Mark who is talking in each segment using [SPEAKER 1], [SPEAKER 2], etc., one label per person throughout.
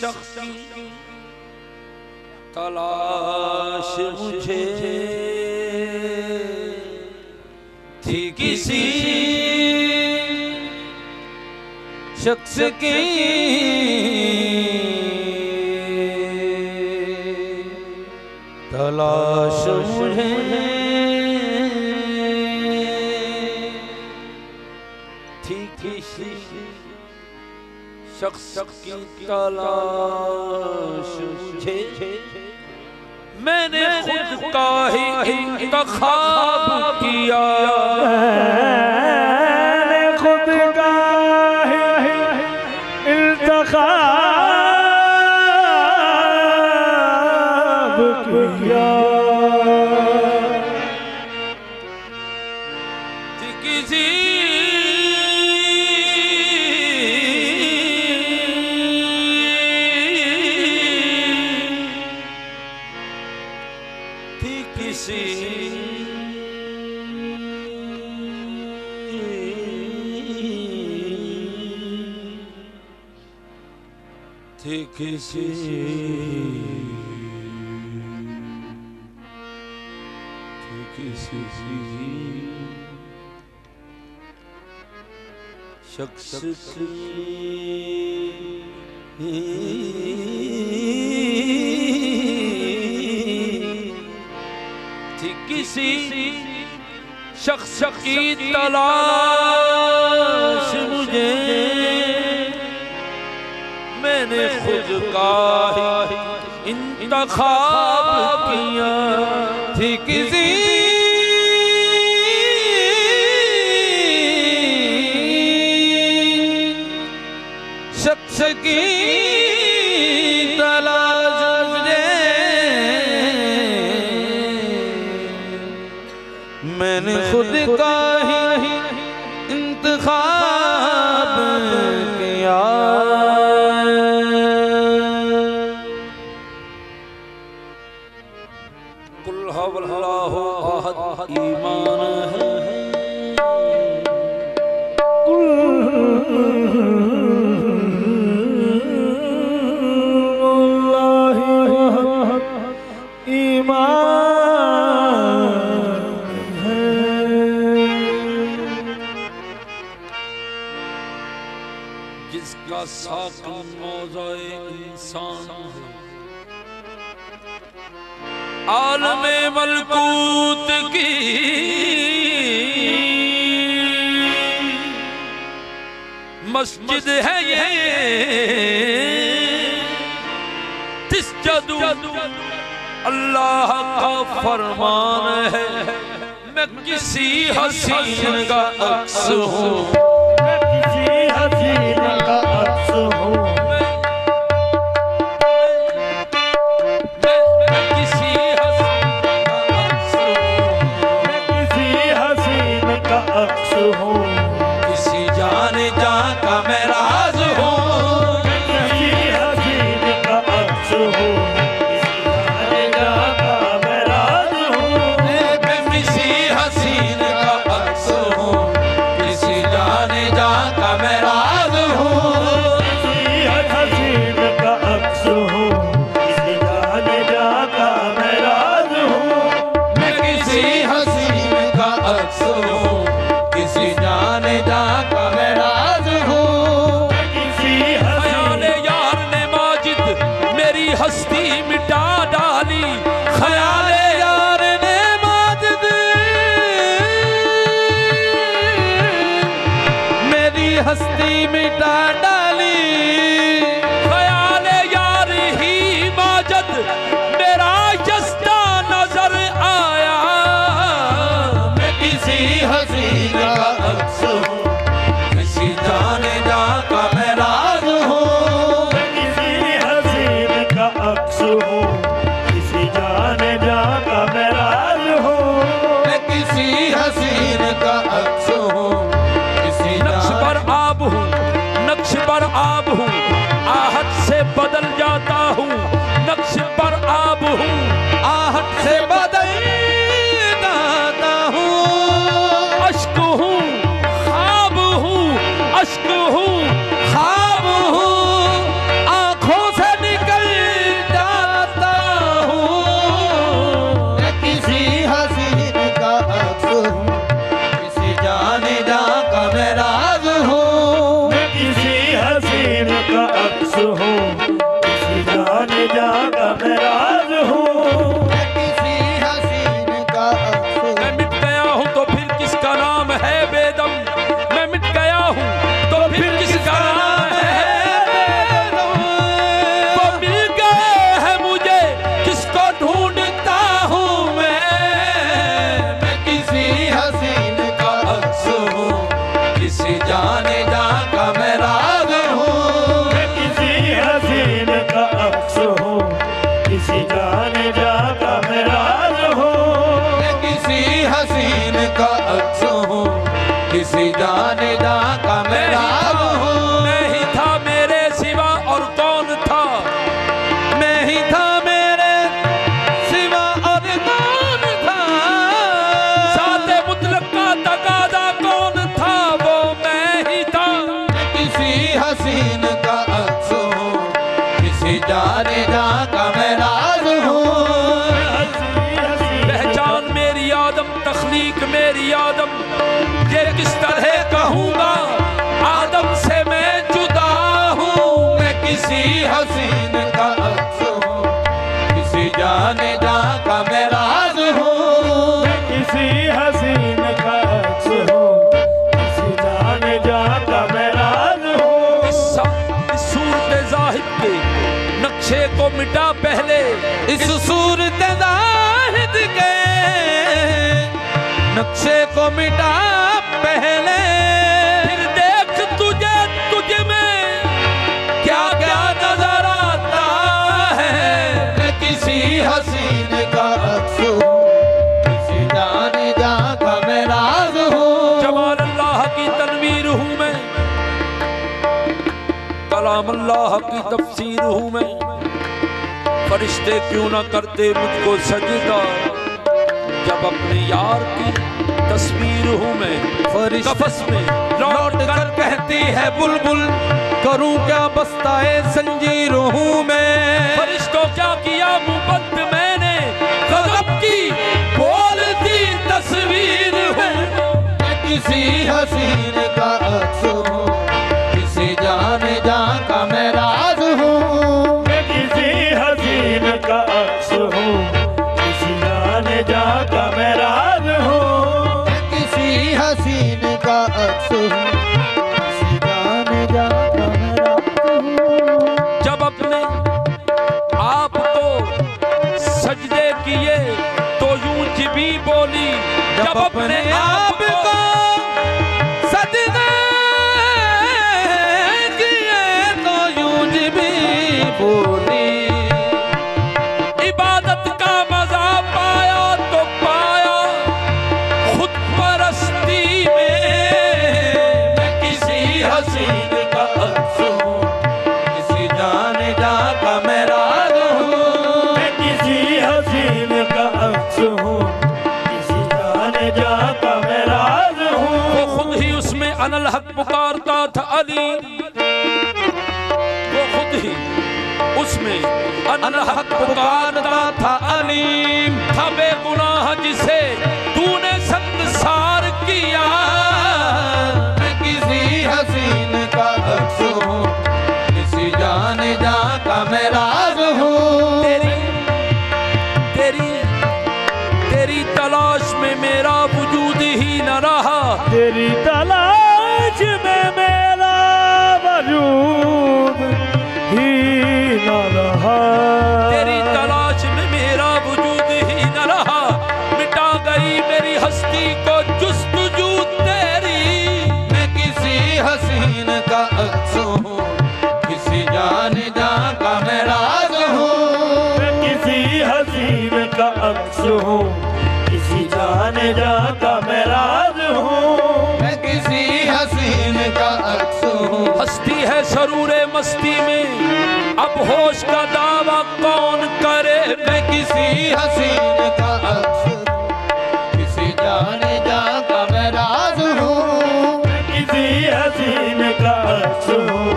[SPEAKER 1] शख्स की तलाश मुझे थी, किसी शख्स की तलाश मुझे थी, किसी शख्स की तलाश मुझे। मैंने खुद का ही इंतखाब किया,
[SPEAKER 2] मैंने खुद का ही इंतखाब किया।
[SPEAKER 1] किसी किसी शख्स थी, किसी शख्स की तलाश मुझे। मैंने खुद का ही इंतखाब किया, थी किसी शख्स की तलाश मुझे। मैंने खुद का ही इंतखाब किया। ईमान है ईमान है। जिसका साकन मौज़े इंसान है, आलमे मलकूत की मस्जिद है ये, तिस्जदु अल्लाह का फरमान है। मैं किसी हसीन का अक्स हूँ,
[SPEAKER 2] मैं किसी हसीन का अक्स हूँ।
[SPEAKER 1] किसी जाने जा का मैं राज हूँ,
[SPEAKER 2] किसी हसीन का अक्स हूँ। किसी जाने जा का मैं राज हूँ।
[SPEAKER 1] मैं किसी हसीन का अक्स हूँ, किसी जाने जा का मैं राज हूँ।
[SPEAKER 2] किसी हसीन का अक्स हूँ, किसी जाने जा का मैं राज हूँ।
[SPEAKER 1] मैं किसी हसीन का अक्स हूँ, किसी जाने जा का मैं राज हूँ।
[SPEAKER 2] किसी
[SPEAKER 1] ख्याल यार ने माजिद मेरी हस्ती मिटा डाली, ख्याल यार ने माजिद मेरी हस्ती मिटा डाली। ख्याल यार ही माजिद मेरा जस्ता नजर आया। मैं किसी हसीन का अक्स हूँ, किसी जाने जा का मैं राज हूँ।
[SPEAKER 2] किसी हसीन का अक्स हूँ, किसी जाने जा का मैं राज हूँ।
[SPEAKER 1] मैं किसी हसीन का अक्स हूँ, किसी नक्श पर आब हूँ, नक्श पर आब हूँ, आहट से बदल जाता हूँ। नक्श पर आब हूँ, आहट से बदल जाता हूँ। अश्क हूँ, ख्वाब हूँ, अश्क हूँ, ख्वाब हूँ, आँखों से
[SPEAKER 3] जाने जा का मैं राज हूँ।
[SPEAKER 1] मैं ही था मेरे सिवा और कौन था,
[SPEAKER 3] मैं ही था मेरे सिवा और कौन था,
[SPEAKER 1] साथे मुतलक का तकादा कौन था, वो मैं ही था।
[SPEAKER 3] किसी हसीन का अक्स हूँ, किसी जाने जा का मैं राज हूँ।
[SPEAKER 1] पहचान मेरी आदम, तख्लीक मेरी आदम, ये किस तरह कहूँगा आदम से मैं जुदा हूँ।
[SPEAKER 3] मैं किसी हसीन का अक्स हूँ, किसी जाने जा का मैं राज हूँ।
[SPEAKER 2] मैं किसी हसीन का अक्स हूँ, किसी जाने जा का मैं राज हूँ।
[SPEAKER 1] इस सूरत ज़ाहिद के नक्शे को मिटा पहले,
[SPEAKER 3] इस सूरत ज़ाहिद के नक्शे को मिटा पहले,
[SPEAKER 1] फिर देख तुझे तुझ में क्या क्या नजर आता है।
[SPEAKER 3] मैं किसी हसीन का अक्स हूँ, किसी जाने जा का मैं राज हूँ।
[SPEAKER 1] जमाल अल्लाह की तनवीर हूँ मैं, कलाम अल्लाह की तफसीर हूँ मैं। फरिश्ते क्यों ना करते मुझको सजदा, जब अपने यार की तस्वीर हूँ मैं। कफस में
[SPEAKER 3] लौट कर कहती है बुलबुल, करूं क्या बस्ताए संजीर हूँ मैं।
[SPEAKER 1] फरिश्तों क्या किया मुबद्द मैंने, गज़ब की बोलती तस्वीर हूँ।
[SPEAKER 3] मैं किसी हसीन का अक्स हूँ, किसी जाने जा का मैं राज हूँ।
[SPEAKER 2] मैं किसी हसीन का अक्स हूँ, किसी जाने जा का मैं राज हूँ।
[SPEAKER 3] मैं किसी हसीन का अक्स हूँ, किसी जाने जा का मैं राज हूँ।
[SPEAKER 1] जब अपने आप को सजदे किए तो यूं जिबी बोली, जब अपने आप को
[SPEAKER 3] सजदे किए तो यूं भी बोली।
[SPEAKER 1] इबादत का मजा पाया तो पाया खुद परस्ती में।
[SPEAKER 3] मैं किसी हसीन का अक्स हूँ, किसी जाने जा का मैं राज हूँ।
[SPEAKER 2] मैं किसी हसीन का अक्स हूँ, किसी जाने जा का मैं राज हूँ।
[SPEAKER 1] वो खुद ही उसमें अनल हक पुकारता था अली, वो खुद ही उसमें अनल हक पुकारता था अलीम। था बेगुनाह जिसे तूने संसार किया।
[SPEAKER 3] मैं किसी हसीन का अक्स हूँ, किसी जाने जा का मैं राज हूँ।
[SPEAKER 1] तेरी तलाश में मेरा वजूद ही न रहा।
[SPEAKER 2] तेरी तलाश में मेरा वजूद ही न रहा।
[SPEAKER 1] तेरी तलाश में मेरा वजूद ही न रहा। मिटा गई मेरी हस्ती को जुस्तजू तेरी।
[SPEAKER 3] मैं किसी हसीन का अक्स हूँ, किसी जाने जा का मैं राज हूँ।
[SPEAKER 2] मैं किसी हसीन का अक्स हूँ, किसी जाने जा का मैं राज हूँ।
[SPEAKER 3] मैं किसी हसीन का अक्स हूँ।
[SPEAKER 1] हस्ती है सरूरे मस्ती में, अब होश का दावा कौन करे।
[SPEAKER 3] मैं किसी हसीन का अक्स हूँ, किसी जाने जा का मैं राज हूँ।
[SPEAKER 2] मैं किसी हसीन का अक्स हूँ,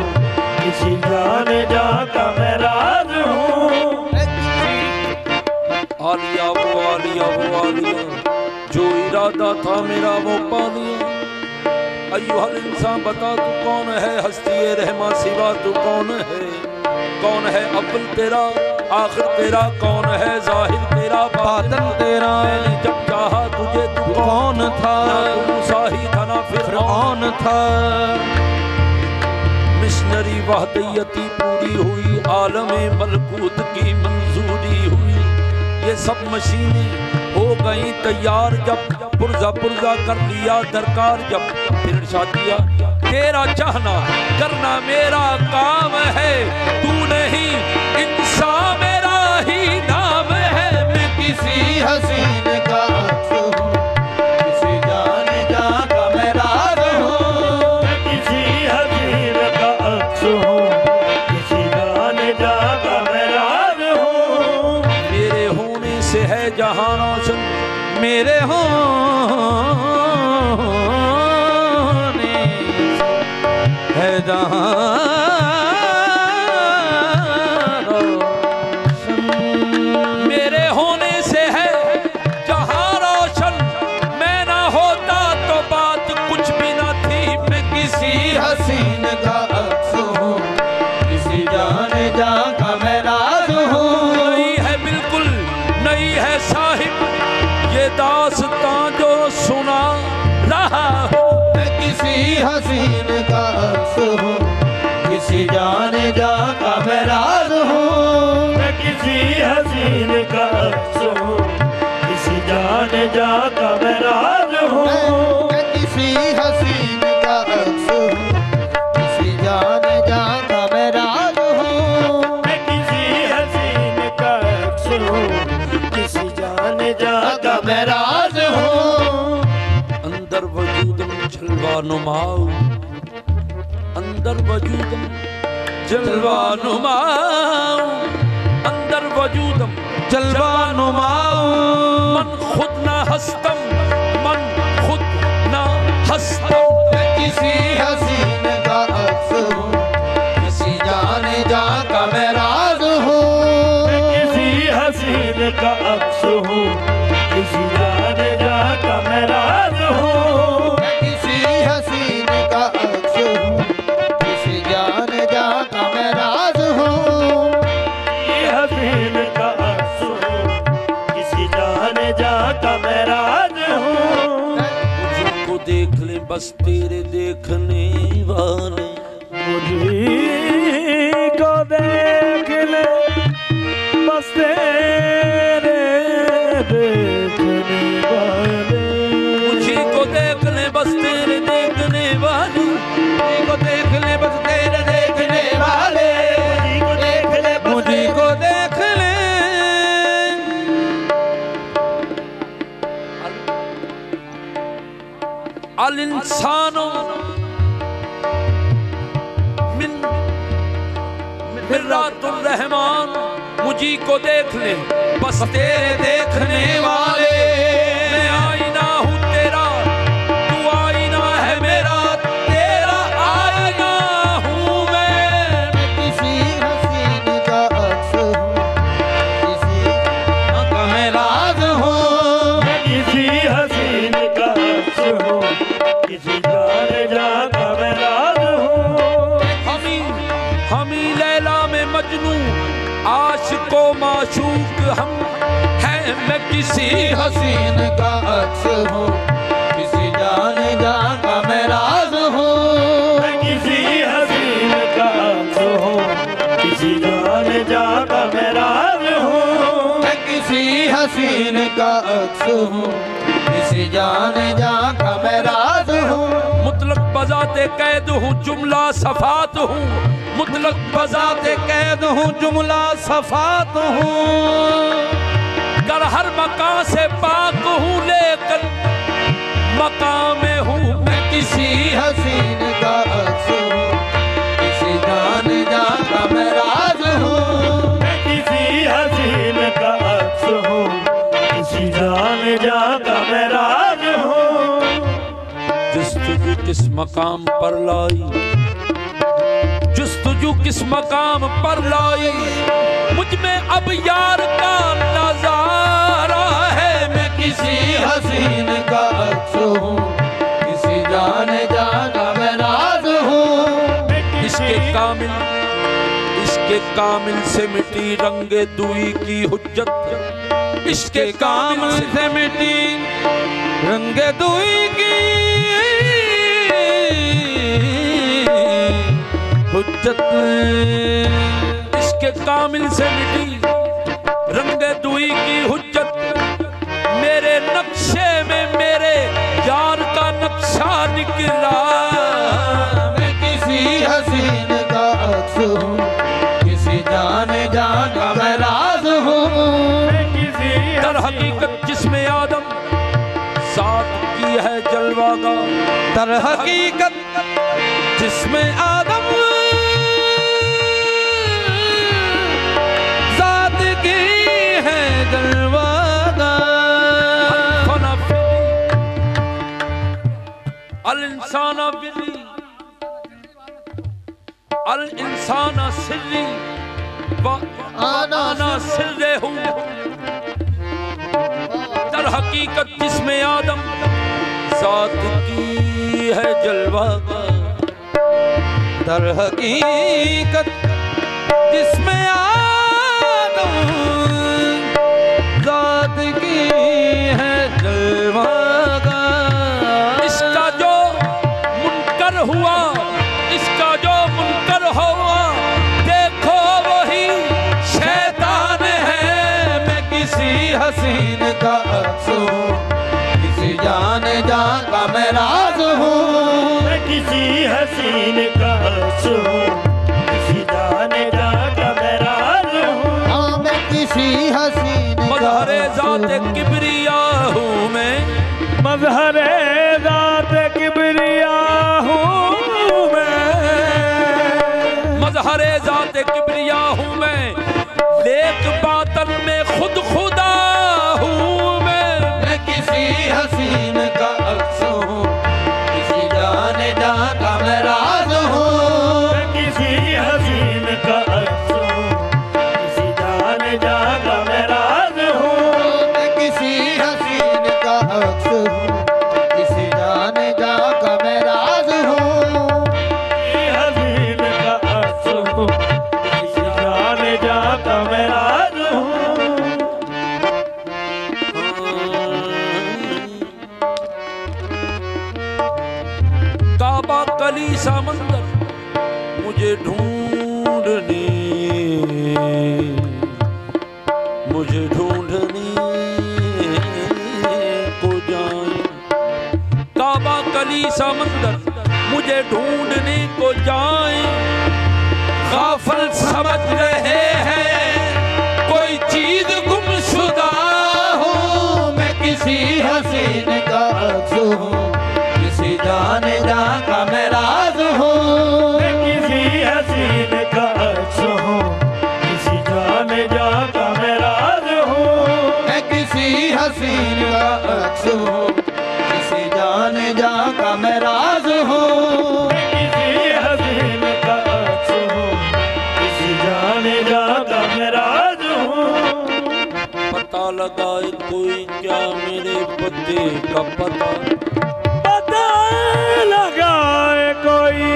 [SPEAKER 2] किसी जाने जा का मैं राज हूँ।
[SPEAKER 1] आलिया वो आलिया वो आलिया, जो इरादा था मेरा वो पा लिया। अय्युहल इंसान बता तू कौन है, हस्ती रहमा सिवा तू कौन है। कौन है अव्वल तेरा आखिर तेरा, कौन है जाहिर तेरा
[SPEAKER 3] बातन तेरा।
[SPEAKER 1] मैंने जब चाहा तुझे तू
[SPEAKER 3] कौन था,
[SPEAKER 1] ना तू मूसा ही था ना
[SPEAKER 3] फिरऔन था।
[SPEAKER 1] मिशनरी वहदयती पूरी हुई, आलमे मलकूत की मंजूरी हुई। ये सब मशीनें हो गई तैयार, जब पुर्जा पुर्जा कर लिया दरकार। जब फिर इरशाद किया तेरा चाहना करना मेरा काम है, तू नहीं इंसान मेरा ही नाम है।
[SPEAKER 3] मैं किसी हसीन का अक्स हूँ, किसी जाने जा का मैं राज हूँ।
[SPEAKER 1] से है जहां रोशन,
[SPEAKER 3] मेरे होने है जहां रोशन,
[SPEAKER 1] मेरे होने से है जहां रोशन। मैं ना होता तो बात कुछ भी ना थी। मैं
[SPEAKER 3] किसी हसीन का अक्स हूँ, किसी जाने जा का मैं राज हूँ।
[SPEAKER 1] नहीं है बिल्कुल नहीं है साहिब ये दास्तां जो सुना रहा हूँ।
[SPEAKER 3] मैं किसी हसीन का अक्स हूँ, किसी जाने जा का मैं राज हूँ।
[SPEAKER 2] मैं किसी हसीन का अक्स हूँ, किसी जाने जा का मैं राज हूँ।
[SPEAKER 3] मैं किसी हसीन का अक्स हूँ, किसी जाने जा का मैं राज हूँ।
[SPEAKER 2] मैं किसी हसीन का अक्स हूँ, किसी जाने जा का मैं राज हूँ।
[SPEAKER 1] अंदर वजूदम जलवा नुमाओ, अंदर वजूदम जलवा नुमाओ, अंदर वजूदम
[SPEAKER 3] जलवा नुमाओ।
[SPEAKER 1] मन खुद ना हस्तम, मन खुद ना हस्तम।
[SPEAKER 3] मैं किसी हसीन का अक्स हूँ, किसी जाने जा का मैं राज हूँ।
[SPEAKER 2] मैं किसी हसीन का अक्स हूँ, किसी जाने जा का मैं राज हूँ।
[SPEAKER 3] मैं किसी हसीन का अक्स हूँ, किसी जाने जा का मैं राज हूँ।
[SPEAKER 2] ये हसीन का अक्स हूँ, किसी जाने जा का मैं राज हूँ।
[SPEAKER 1] मुझको देख ले बस तेरे देखने वाले,
[SPEAKER 2] मुझे को देख ले बस तेरे देखने वाले।
[SPEAKER 1] मुझे को देख ले बस तेरे देखने वाले,
[SPEAKER 3] को देख ले बस तेरे देखने वाले, मुझे को देख ले।
[SPEAKER 1] अल इंसानो मिन मिर्रातुर रहमान। मुझी को देख ले बस तेरे देखने वाले। मैं आईना हूँ तेरा, तू आईना है मेरा, तेरा आईना हूँ मैं।
[SPEAKER 3] मैं किसी हसीन का अक्स हूँ, किसी का मैं राज हूँ।
[SPEAKER 2] मैं किसी हसीन का अक्स हूँ, किसी जाने जा का मैं राज हूँ।
[SPEAKER 1] हमी लैला में मजनू, आशिको माशूक हम हैं। मैं किसी
[SPEAKER 3] हसीन का अक्स हूँ, किसी जाने जा का मैं राज हूँ।
[SPEAKER 2] मैं किसी हसीन का अक्स हूँ, किसी जाने जा का मैं राज हूँ।
[SPEAKER 3] मैं किसी हसीन का अक्स हूँ, किसी जाने जा का मैं राज हूँ।
[SPEAKER 1] मुतलक बजाते कैद हूँ, जुमला सफात हूँ। मुतलक बजाते
[SPEAKER 3] कैद हूँ, जुमला सफात हूँ।
[SPEAKER 1] कर हर मकान से पाक हूँ, लेकिन मकाम में हूँ।
[SPEAKER 3] मैं किसी हसीन का अक्स हूँ, किसी जाने जा का मैं राज हूँ।
[SPEAKER 2] मैं किसी हसीन का अक्स हूँ, किसी जाने जा का मैं राज हूँ।
[SPEAKER 1] जुस्तजू किस मकाम पर लाई, जुस्तजू किस मकाम पर लाई, मुझ में अब यार का नजारा है। मैं
[SPEAKER 3] किसी हसीन का अक्स हूँ, किसी जाने जा का मैं राज हूँ।
[SPEAKER 1] इसके कामिल से मिटी रंगे दुई की हुज्जत। इसके कामिल से
[SPEAKER 3] मिटी रंगे दुई की हुज्जत।
[SPEAKER 1] इसके कामिल से मिटी रंगे दुई की हुज्जत। मेरे नक्शे में मेरे यार का नक्शा निकला।
[SPEAKER 3] मैं किसी हसीन का अक्स हूँ, किसी जाने जा का मैं राज हूँ।
[SPEAKER 1] दर हकीकत जिसमें आदम साथ की है जलवा का।
[SPEAKER 3] दर हकीकत जिसमें आदम साथ की है जलवा
[SPEAKER 1] इंसाना बिर्री अल इंसाना सिर्री व आना सिर्रे हूँ। दर हकीकत जिसमें आदम साथ की है जलवा का,
[SPEAKER 3] दर हकीकत जिसमें आदम जात की है जलवा का।
[SPEAKER 1] इसका जो मुनकर हुआ, इसका जो मुनकर हुआ, देखो वही
[SPEAKER 3] शैतान है। मैं किसी हसीन का अक्स हूँ, किसी जाने जा का मैं राज हूँ।
[SPEAKER 2] मैं किसी हसीन का अक्स हूँ, किसी जाने जा का मैं राज हूँ।
[SPEAKER 3] हाँ, मैं किसी हसीन का
[SPEAKER 1] मज़हरे ज़ात किबरिया हूँ मैं,
[SPEAKER 2] मज़हरे ज़ात किबरिया हूँ मैं,
[SPEAKER 1] मज़हरे ज़ात किबरिया हूँ मैं, लेक बातन में खुद खुदा हूँ मैं।
[SPEAKER 3] मैं किसी हसीन का अक्स हूँ, किसी जाने जा का मैं राज हूँ।
[SPEAKER 2] मैं किसी हसीन का अक्स हूँ, किसी जाने जा का मैं राज हूँ।
[SPEAKER 3] मैं किसी हसीन का अक्स हूँ, किसी जाने जा का मैं राज हूँ।
[SPEAKER 2] किसी हसीन का अक्स हूँ, किसी जाने जा का मैं राज हूँ।
[SPEAKER 1] काबा कली समंदर मुझे ढूंढने को जाए। काबा कली समंदर मुझे ढूंढने को जाए। गाफिल समझ रहे हैं कोई चीज गुमशुदा
[SPEAKER 3] हूँ। मैं किसी हसीन का अक्स हूँ, किसी जाने जा का मैं राज हूँ।
[SPEAKER 2] मैं किसी हसीन का अक्स हूँ, किसी जाने जा का मैं राज हूँ।
[SPEAKER 3] मैं किसी हसीन का अक्स हूँ, किसी जाने जा का मैं राज हूँ।
[SPEAKER 2] मैं किसी हसीन का अक्स हूँ, किसी जाने जा का मैं राज हूँ।
[SPEAKER 1] पता लगाए कोई क्या मेरे पते का पता,
[SPEAKER 2] पता लगाए कोई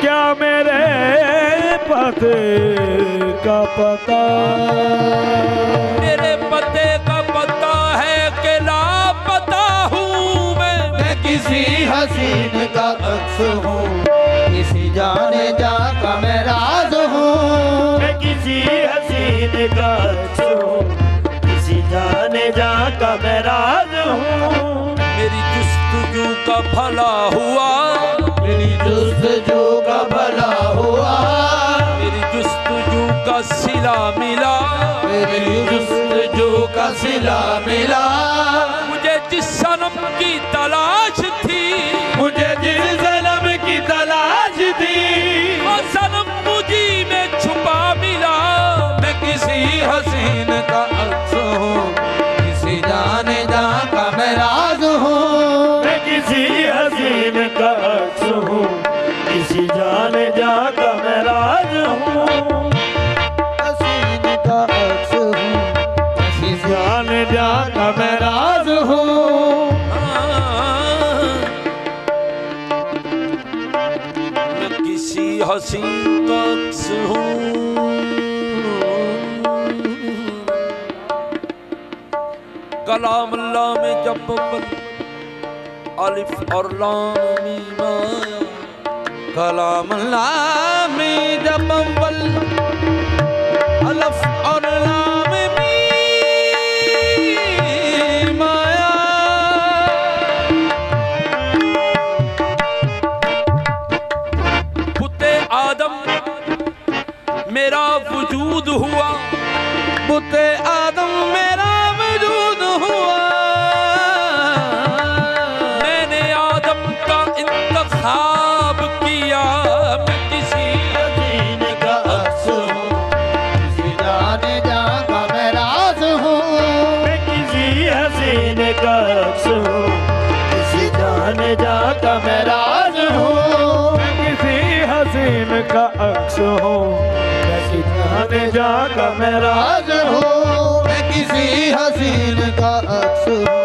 [SPEAKER 2] क्या मेरे पते का पता।
[SPEAKER 1] मेरे पते का पता है कि लापता हूँ मैं।
[SPEAKER 3] मैं किसी हसीन का अक्स हूँ, किसी जाने जा का मैं राज हूँ।
[SPEAKER 2] मैं किसी हसीन का अक्स हूँ, किसी जाने जा का मैं राज हूँ।
[SPEAKER 1] मेरी जुस्तजू का भला हुआ,
[SPEAKER 3] मेरी जुस्तजू का भला हुआ।
[SPEAKER 1] मेरी जुस्तजू का सिला मिला,
[SPEAKER 3] मेरी जुस्तजू का सिला मिला।
[SPEAKER 1] मुझे जिस सनम की तलाश थी,
[SPEAKER 3] मुझे जिस जन्म की तलाश थी,
[SPEAKER 1] वो सनम मुझी में छुपा मिला।
[SPEAKER 3] मैं किसी हसीन का अक्स हूँ, किसी जाने जा का मैं राज हूँ।
[SPEAKER 2] मैं किसी हसीन का अक्स हूँ, किसी जाने जा का मैं राज हूँ।
[SPEAKER 3] हसीन का अक्स हूँ, किसी
[SPEAKER 2] जाने जा का मैं
[SPEAKER 3] राज हूँ।
[SPEAKER 1] मैं किसी हसीन का अक्स हूँ, कलाम अल्लाह में जब अलिफ और लाम मीम आया,
[SPEAKER 3] कलाम अल्लाह में जब अव्वल अलफ और लाम मीम आया।
[SPEAKER 1] पुते आदम मेरा वजूद हुआ,
[SPEAKER 3] पुते आदम मेरा वजूद हुआ।
[SPEAKER 1] मैंने आदम का इंतखाब किया। मैं किसी
[SPEAKER 2] हसीन का अक्स हूँ,
[SPEAKER 3] किसी जाने जा का मैं राज हूँ।
[SPEAKER 2] मैं किसी हसीन का अक्स हूँ, किसी जाने जाने जा का मैं राज हूँ। मैं किसी हसीन का अक्स हूँ, मैं किसी जाने जा का मैं राज हूँ।
[SPEAKER 3] मैं किसी हसीन का अक्स हूँ,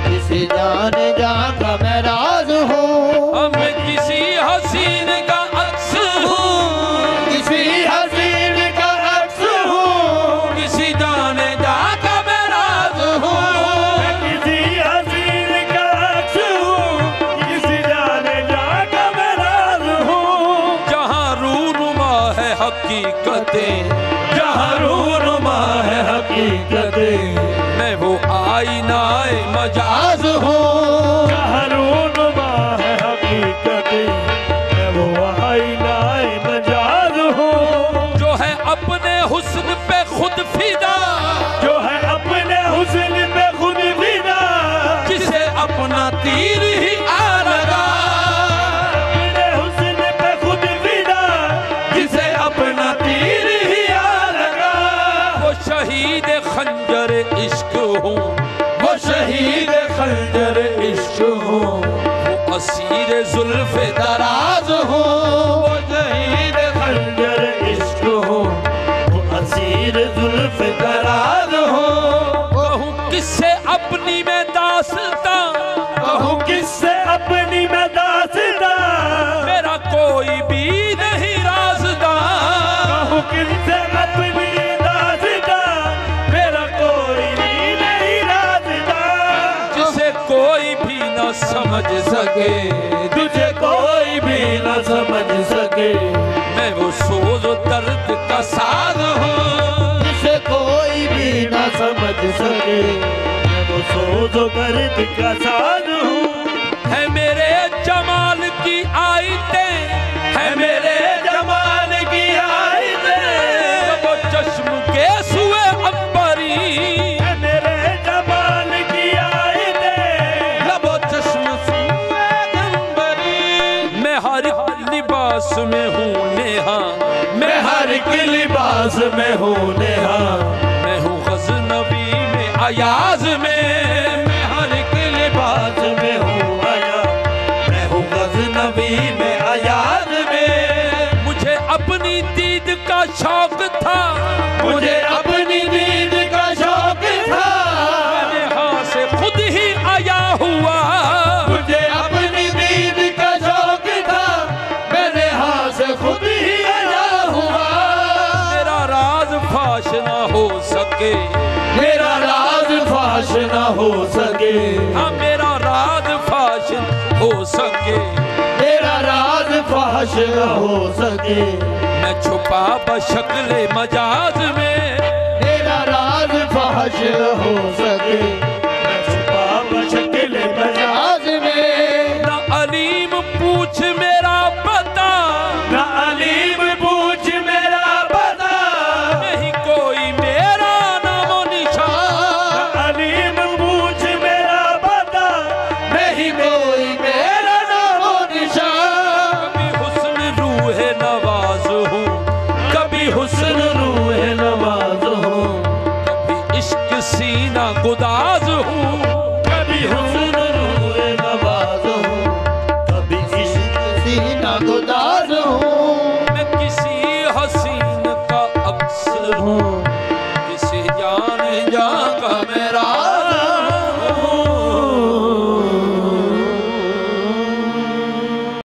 [SPEAKER 3] किसी जाने जा का मैं राज हूँ।
[SPEAKER 1] मैं किसी हसीन का अक्स हूँ,
[SPEAKER 3] किसी हसीन का अक्स हूँ,
[SPEAKER 1] किसी जाने जा का मैं राज हूँ।
[SPEAKER 2] मैं किसी हसीन का अक्स हूँ, किसी जाने जा का मैं राज हूँ।
[SPEAKER 1] जहाँ रूनुमा है हकीकतें,
[SPEAKER 2] जहाँ रूनुमा है हकीकतें,
[SPEAKER 1] मैं वो आईनाए मजाज
[SPEAKER 3] आज हूँ।
[SPEAKER 2] जहाँ रूनुमा है हकीकतें, मैं वो आईनाए मजाज हूँ।
[SPEAKER 1] जो है अपने हुस्न पे खुद फिदा,
[SPEAKER 2] जो है अपने हुस्न पे खुद फिदा,
[SPEAKER 1] जिसे अपना तीर ही आ लगा,
[SPEAKER 2] अपने हुस्न पे खुद फिदा,
[SPEAKER 1] जिसे अपना तीर ही आ लगा। वो शहीद खंजर इश्क हूँ,
[SPEAKER 3] वो शहीद खंजर इश्क हूँ,
[SPEAKER 1] वो असीर जुल्फ़े
[SPEAKER 3] दराज हूँ। वो शहीद
[SPEAKER 2] खंजर इश्क हो, वो असीर जुल्फ दराज हो।
[SPEAKER 1] कहूँ किससे अपनी मैं दास्तां,
[SPEAKER 2] कहूँ किससे अपनी मैं दास्तां,
[SPEAKER 1] मेरा कोई भी नहीं राज़दां।
[SPEAKER 2] कहूँ किससे अपनी दास्तां, मेरा कोई भी नहीं राज़दां।
[SPEAKER 1] जिसे कोई भी न समझ सके,
[SPEAKER 2] तुझे कोई भी न समझ सके,
[SPEAKER 1] मैं वो सोज़ दर्द का साज हूँ।
[SPEAKER 3] जिसे कोई भी
[SPEAKER 2] न समझ सके, मैं वो सोज़ दर्द का साज हूँ।
[SPEAKER 1] है मेरे जमाल की आयतें, है मेरे
[SPEAKER 2] जमाल की आयतें,
[SPEAKER 1] वो चश्म के सुए अंबरी,
[SPEAKER 2] है मेरे जमाल की आयतें,
[SPEAKER 3] लबो चश्म सुए गंबरी।
[SPEAKER 1] मैं हर लिबास में हूँ नेहा,
[SPEAKER 2] मैं हर एक लिबास में हूँ नेहा।
[SPEAKER 1] मैं हूँ गज़नवी में अयाज में,
[SPEAKER 2] मैं हर एक लिबास में हूँ आया, मैं हूँ गज़नवी में अयाज में।
[SPEAKER 1] मुझे अपनी दीद का शौक था,
[SPEAKER 2] मुझे अपनी दीद का शौक था,
[SPEAKER 1] मैंने यहाँ से खुद ही आया हुआ।
[SPEAKER 2] मुझे अपनी दीद का शौक था, मेरे हाथ से खुद ही आया हुआ।
[SPEAKER 1] मेरा राज फाश ना हो सके,
[SPEAKER 2] मेरा राज फाश न हो सके,
[SPEAKER 1] हाँ मेरा राज फाश हो सके।
[SPEAKER 2] मेरा राज फाश न हो सके,
[SPEAKER 1] मैं छुपा बशक्ल मजाज में,
[SPEAKER 2] मेरा राज फाश न हो सके।